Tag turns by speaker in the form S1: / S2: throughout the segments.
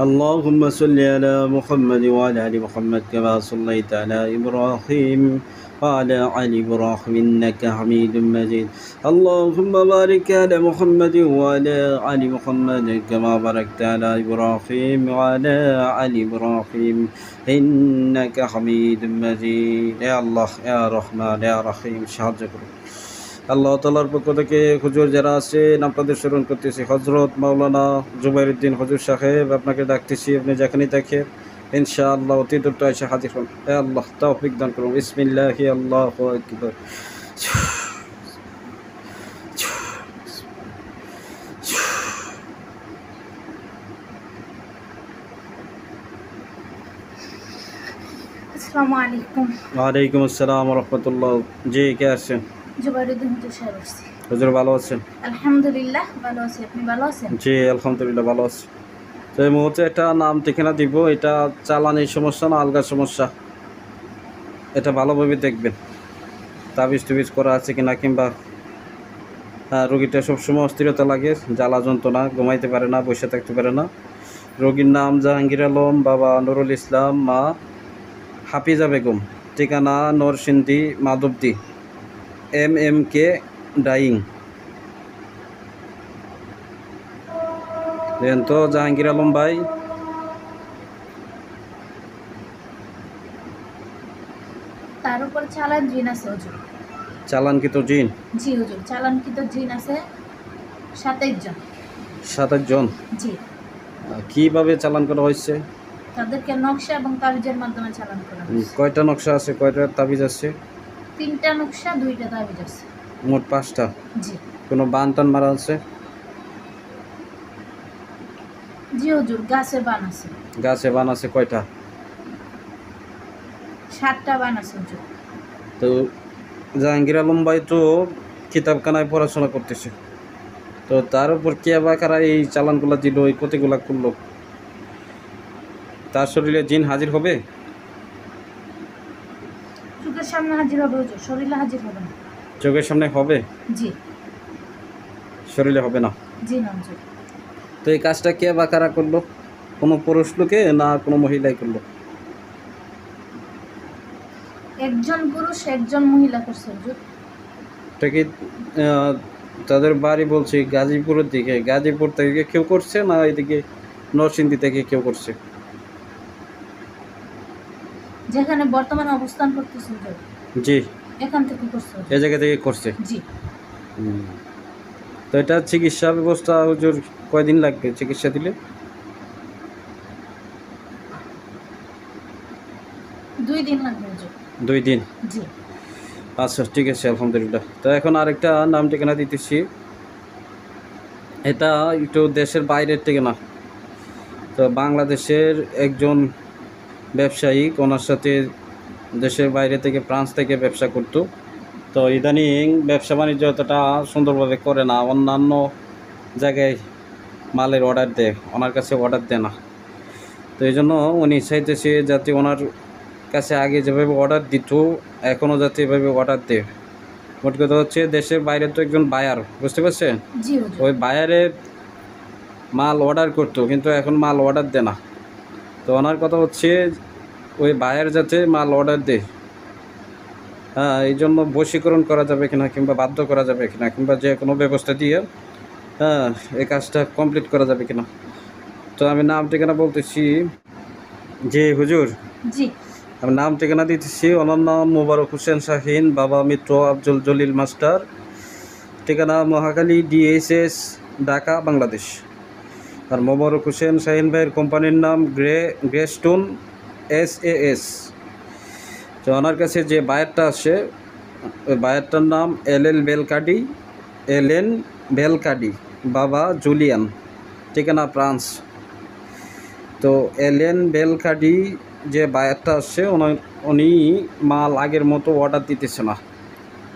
S1: اللهم صل على محمد وعلى آل محمد كما صليت على إبراهيم وعلى آل إبراهيم إنك حميد مجيد. اللهم بارك على محمد وعلى آل محمد كما باركت على إبراهيم وعلى آل إبراهيم إنك حميد مجيد. يا الله يا رحمن يا رحيم সাহায্য করুন। আল্লাহ তাআলার পক্ষ থেকে হুজুর যারা আছেন আপনাদের স্মরণ করতেছি। হযরত মাওলানা জুবাইরউদ্দিন হুজুর সাহেব আপনাকে ডাকতেছি, আপনি যেখানেই থাকেন ইনশাআল্লাহ অতি দ্রুত এসে হাজির হন। হে আল্লাহ তৌফিক দান করুন। বিসমিল্লাহি আল্লাহু আকবার।
S2: আসসালামু আলাইকুম।
S1: ওয়ালাইকুম আসসালাম ওয়া রাহমাতুল্লাহ। জি, কে আছেন?
S2: জুবাইরউদ্দিন হুজুর সাহেব আসছি।
S1: হুজুর ভালো আছেন?
S2: আলহামদুলিল্লাহ ভালো আছি, আপনি ভালো আছেন?
S1: জি আলহামদুলিল্লাহ ভালো আছি। তো এই মুহূর্তে একটা নাম ঠিকানা দিব, এটা চালানির সমস্যা না আলগার সমস্যা, এটা ভালোভাবে দেখবেন। তাবিজ টুবিজ করা আছে কিনা, কিংবা রোগীটা সবসময় অস্থিরতা লাগে, জ্বালা যন্ত্রণা, ঘুমাইতে পারে না, বসে থাকতে পারে না। রোগীর নাম জাহাঙ্গীর আলম, বাবা নুরুল ইসলাম, মা হাফিজা বেগম, ঠিকানা নরসিংদী মাধবদী, MMK ডাইং। দেখেন তো জাহাঙ্গীর আলম ভাই,
S2: তার উপর চালান জিন আছে হুজুর।
S1: চালানকৃত জিন?
S2: জি হুজুর, চালানকৃত জিন আছে 27 জন।
S1: 27 জন?
S2: জি।
S1: কিভাবে চালান করা হয়েছে?
S2: তাদেরকে নকশা এবং তাবিজের মাধ্যমে চালান করা হয়েছে।
S1: কয়টা নকশা আছে, কয়টা তাবিজ আছে?
S2: 3টা নকশা 2টা তাবিজ আছে।
S1: মোট 5টা।
S2: জি।
S1: কোনো বান টান মারা আছে?
S2: জি হুজুর, গাছে বান আছে।
S1: গাছে বান আছে কয়টা?
S2: 7টা বান আছে হুজুর।
S1: তো জাহাঙ্গীর আলম ভাই তো কিতাবখানায় পড়াশোনা করতেছে, তো তার উপর কে বা কারা এই চালানগুলো দিল, এই ক্ষতিগুলা করলো, তার শরীরে জিন হাজির হবে?
S2: চোখের সামনে হাজির হবে হুজুর, শরীরে হাজির হবে না।
S1: চোখের সামনে হবে,
S2: জি।
S1: শরীরে হবে না?
S2: জি না হুজুর।
S1: তো এই কাজটা কে বা কারা করলো? কোনো পুরুষ লোকে না কোনো মহিলাই করলো?
S2: একজন পুরুষ একজন মহিলা করছে হুজুর।
S1: এটা কি তাদের বাড়ি বলছি গাজীপুরের দিকে, গাজীপুর থেকে কেউ করছে না এদিকে নরসিংদী থেকে কেউ করছে?
S2: যেখানে বর্তমানে অবস্থান করতেছে হুজুর,
S1: জি,
S2: এখান থেকে করছে হুজুর।
S1: এই জায়গা থেকে করছে।
S2: জি।
S1: তো এটা চিকিৎসা ব্যবস্থা হুজুর কয়দিন লাগবে চিকিৎসা দিলে?
S2: 2 দিন লাগবে হুজুর।
S1: 2 দিন?
S2: জি।
S1: আচ্ছা ঠিক আছে আলহামদুলিল্লাহ। তো এখন আরেকটা নাম ঠিকানা দিতেছি, এটা একটু দেশের বাইরের ঠিকানা। তো বাংলাদেশের একজন ব্যবসায়ী, ওনার সাথে দেশের বাইরে থেকে ফ্রান্স থেকে ব্যবসা করতো। তো ইদানিং ব্যবসা বাণিজ্য অতটা সুন্দরভাবে করে না, অন্যান্য জায়গায় মালের অর্ডার দেয়, ওনার কাছে অর্ডার দেয় না। তো এই জন্য উনি চাইতেছে যাতে ওনার কাছে আগে যেভাবে অর্ডার দিত এখনও যাতে এভাবে অর্ডার দেয়। মোট কথা হচ্ছে দেশের বাইরে তো একজন বায়ার, বুঝতে পারছেন?
S2: জি হুজুর।
S1: ওই বায়ারে মাল অর্ডার করতো, কিন্তু এখন মাল অর্ডার দেয় না। তো ওনার কথা হচ্ছে ওই বায়ার যাতে মাল অর্ডার দেয়, হ্যাঁ, এই জন্য বশীকরণ করা যাবে কিনা, কিংবা বাধ্য করা যাবে কিনা, কিংবা যে কোনো ব্যবস্থা দিয়ে হ্যাঁ এই কাজটা কমপ্লিট করা যাবে কিনা। তো আমি নাম ঠিকানা বলতেছি। যে হুজুর,
S2: জি।
S1: আমি নাম ঠিকানা দিতেছি। ওনার নাম মোবারক হোসেন শাহিন, বাবা মিত্র আব্দুল জলিল মাস্টার, ঠিকানা মহাখালী DSS ঢাকা বাংলাদেশ। আর মোবারক হোসেন শাহিন ভাইয়ের কোম্পানির নাম গ্রেস্টোন SAS। তো ওনার কাছে যে বায়ারটা আসে ওই বায়ারটার নাম এলেন বেলকাডি, বাবা জুলিয়ান, ঠিকানা ফ্রান্স। তো এলেন বেলকাডি যে বায়ারটা আসছে উনি মাল আগের মতো অর্ডার দিতেছে না,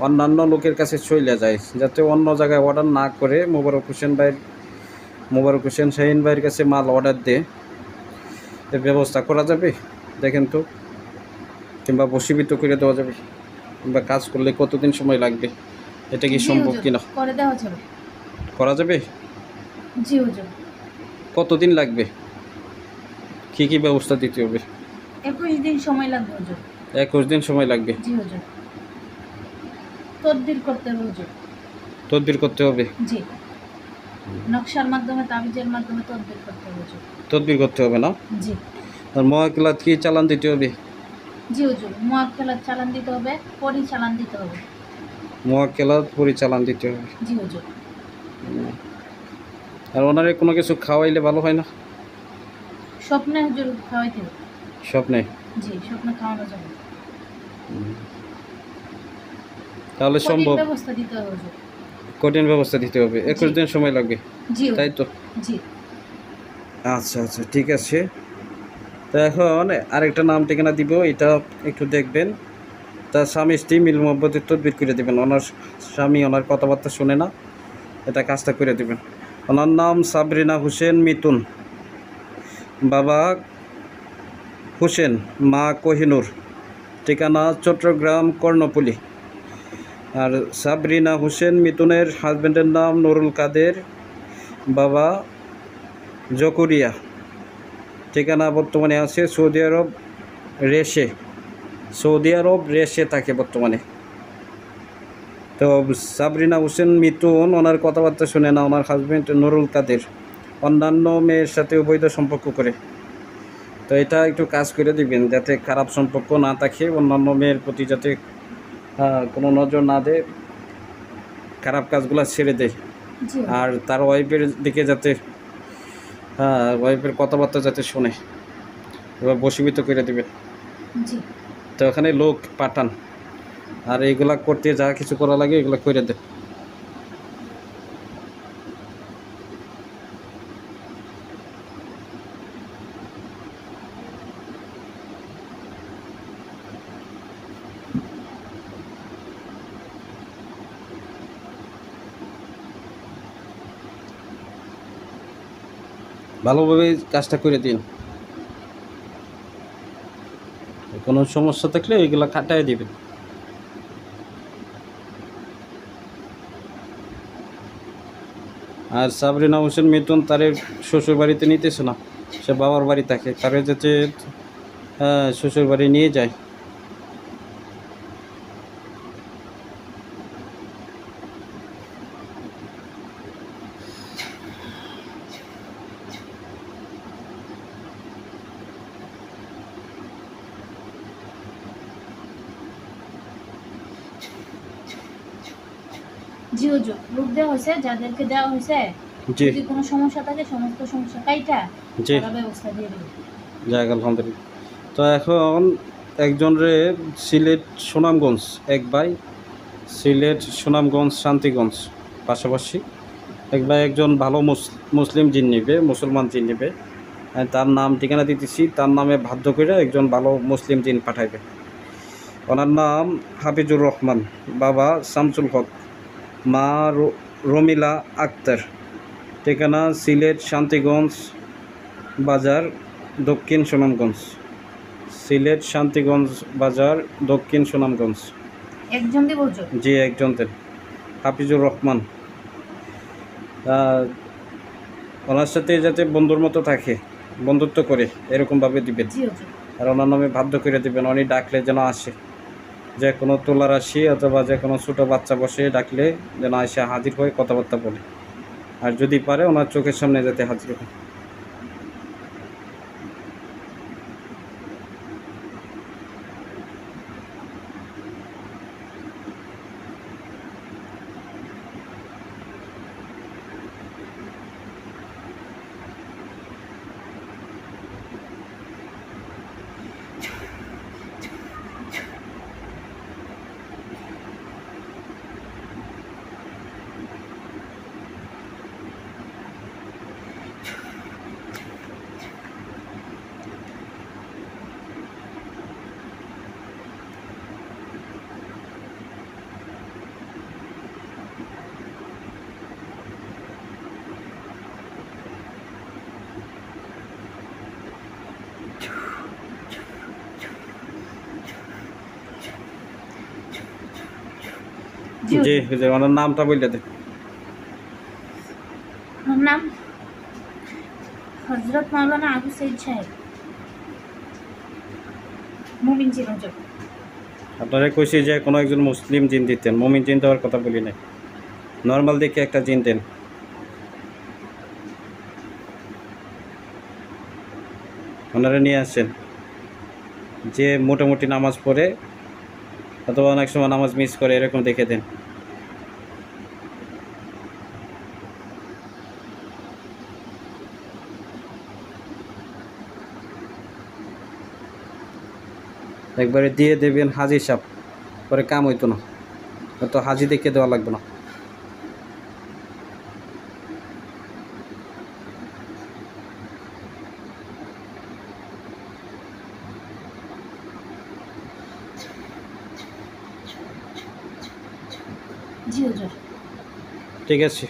S1: অন্যান্য লোকের কাছে চলে যায়, যাতে অন্য জায়গায় অর্ডার না করে মোবারক হোসেন শাহিন ভাইয়ের কাছে মাল অর্ডার দেয়। এর ব্যবস্থা করা যাবে দেখেন তো, কিংবা বশীভূত করে দেওয়া যাবে, কিংবা কাজ করলে কতদিন সময় লাগবে, এটা কি সম্ভব কিনা?
S2: করে দেওয়া যাবে।
S1: করা যাবে?
S2: জি হুজুর।
S1: কতদিন লাগবে? কি ব্যবস্থা দিতে হবে?
S2: 21 দিন সময় লাগবে হুজুর।
S1: 21 দিন সময় লাগবে।
S2: জি হুজুর। তদবির করতে হবে হুজুর।
S1: তদবির করতে হবে।
S2: জি। নকশার মাধ্যমে, তাবিজের মাধ্যমে তদবির করতে হবে হুজুর।
S1: তদবির করতে হবে না?
S2: জি।
S1: আর মুআক্কালাত কি চালান দিতে হবে?
S2: জি হুজুর, মুআক্কালাত চালান দিতে হবে, পরিচালান দিতে হবে।
S1: মুআক্কালাত পরিচালান দিতে হবে।
S2: জি হুজুর।
S1: আর ওনারে কোনো কিছু খাওয়াইলে ভালো হয় না?
S2: স্বপ্নে হুজুর খাওয়াইতে হবে।
S1: স্বপ্নে?
S2: জি, স্বপ্নে খাওয়ানো যাবে।
S1: তাহলে
S2: কঠিন
S1: সম্ভব?
S2: ব্যবস্থা দিতে হবে হুজুর।
S1: কঠিন ব্যবস্থা দিতে হবে। 21 দিন সময় লাগবে,
S2: জি
S1: তাই
S2: হুজুর।
S1: তো?
S2: জি।
S1: আচ্ছা আচ্ছা, ঠিক আছে। তো এখন আরেকটা নাম ঠিকানা দিব, এটা একটু দেখবেন। তার স্বামী স্ত্রী মিল মোহাব্বতের তদবির করে দেবেন। ওনার স্বামী ওনার কথাবার্তা শুনে না, এটা কাজটা করে দেবেন। ওনার নাম সাবরিনা হোসেন মিতুন, বাবা হোসেন, মা কোহিনুর, ঠিকানা চট্টগ্রাম কর্ণফুলী। আর সাবরিনা হোসেন মিতুনের হাজব্যান্ডের নাম নুরুল কাদের, বাবা জকুরিয়া, ঠিকানা বর্তমানে আছে সৌদি আরব রেশে থাকে বর্তমানে। তো সাবরিনা হোসেন মিতুন ওনার কথাবার্তা শুনে না, ওনার হাজব্যান্ড নুরুল কাদের অন্যান্য মেয়ের সাথে অবৈধ সম্পর্ক করে। তো এটা একটু কাজ করে দিবেন যাতে খারাপ সম্পর্ক না থাকে, অন্যান্য মেয়ের প্রতি যাতে কোনো নজর না দেয়, খারাপ কাজগুলো ছেড়ে দেয়।
S2: জি
S1: আর তার ওয়াইফের দিকে যাতে ওয়াইফের কথাবার্তা যাতে শোনে, এবার বশীভূত করে দিবেন।
S2: জি।
S1: তো ওখানে লোক পাঠান, আর এইগুলা করতে যা কিছু করা লাগে এগুলো করে দেন। ভালোভাবে কাজটা করে দিন। কোনো সমস্যা থাকলে এগুলো খাটায় দিবেন। আর সাবরিনা হোসেন মিতুন তার শ্বশুর বাড়িতে নিতেছে না, সে বাবার বাড়ি থাকে, তারে যাতে শ্বশুর বাড়ি নিয়ে যায়।
S2: জি হুজুর, লোক দেওয়া হয়েছে, যাদেরকে দেওয়া হয়েছে
S1: জি
S2: যদি কোনো সমস্যা থাকে সমস্ত সমস্যা কাইটা
S1: জি,
S2: তারা ব্যবস্থা দিয়ে দেবে।
S1: যাক আলহামদুলিল্লাহ। তো এখন একজনরে সিলেট সুনামগঞ্জ, এক ভাই সিলেট সুনামগঞ্জ শান্তিগঞ্জ পাশাপাশি, এক ভাই একজন ভালো মুসলিম জিন নিবে, মুসলমান জিন নিবে। তার নাম ঠিকানা দিতেছি, তার নামে বাধ্য করে একজন ভালো মুসলিম জিন পাঠাইবে। ওনার নাম হাফিজুর রহমান, বাবা শামসুল হক, মা রমিলা আক্তার, ঠিকানা সিলেট শান্তিগঞ্জ বাজার দক্ষিণ সুনামগঞ্জ। সিলেট শান্তিগঞ্জ বাজার দক্ষিণ সুনামগঞ্জ।
S2: একজন দিব হুজুর।
S1: জি একজন দেন, হাফিজুর রহমান। ওনার সাথে যাতে বন্ধুর মতো থাকে, বন্ধুত্ব করে এরকমভাবে দিবেন।
S2: জি হুজুর।
S1: আর ওনার নামে বাধ্য করে দেবেন, উনি ডাকলে যেন আসে, যে কোনো তোলা রাশি অথবা যে কোনো ছোটো বাচ্চা বসে ডাকলে যেন এসে হাজির হয়ে কথাবার্তা বলে। আর যদি পারে ওনার চোখের সামনে যাতে হাজির হয়।
S2: জি
S1: জি
S2: হুজুর।
S1: জি, ওনার নামটা বললে দেন।
S2: ওর নাম হযরত মাওলানা আবু সঈদ সাহেব। মুমিন ছিল হুজুর।
S1: আপনারা কইছি যে কোনো একজন মুসলিম জিন দিতেন, মুমিন জিন দেওয়ার কথা বলি নাই। নর্মাল দেখে একটা জিন দেন। ওনারা নিয়ে আসছেন যে মোটামুটি নামাজ পড়ে অথবা অনেক সময় নামাজ মিস করে, এরকম দেখে দেন। একবারে দিয়ে দেবেন হাজি সাপ, পরে কাম হইতো না, তো হাজি দেখে দেওয়া লাগবে না।
S2: জি হুজুর।
S1: ঠিক আছে,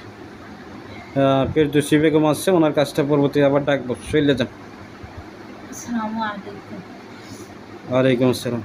S1: ফেরদৌসী বেগম আসছে, ওনার কাজটা পরবর্তী আবার ডাকবো, চলে যান।
S2: আসসালামু আলাইকুম।
S1: ওয়ালাইকুম আসসালাম।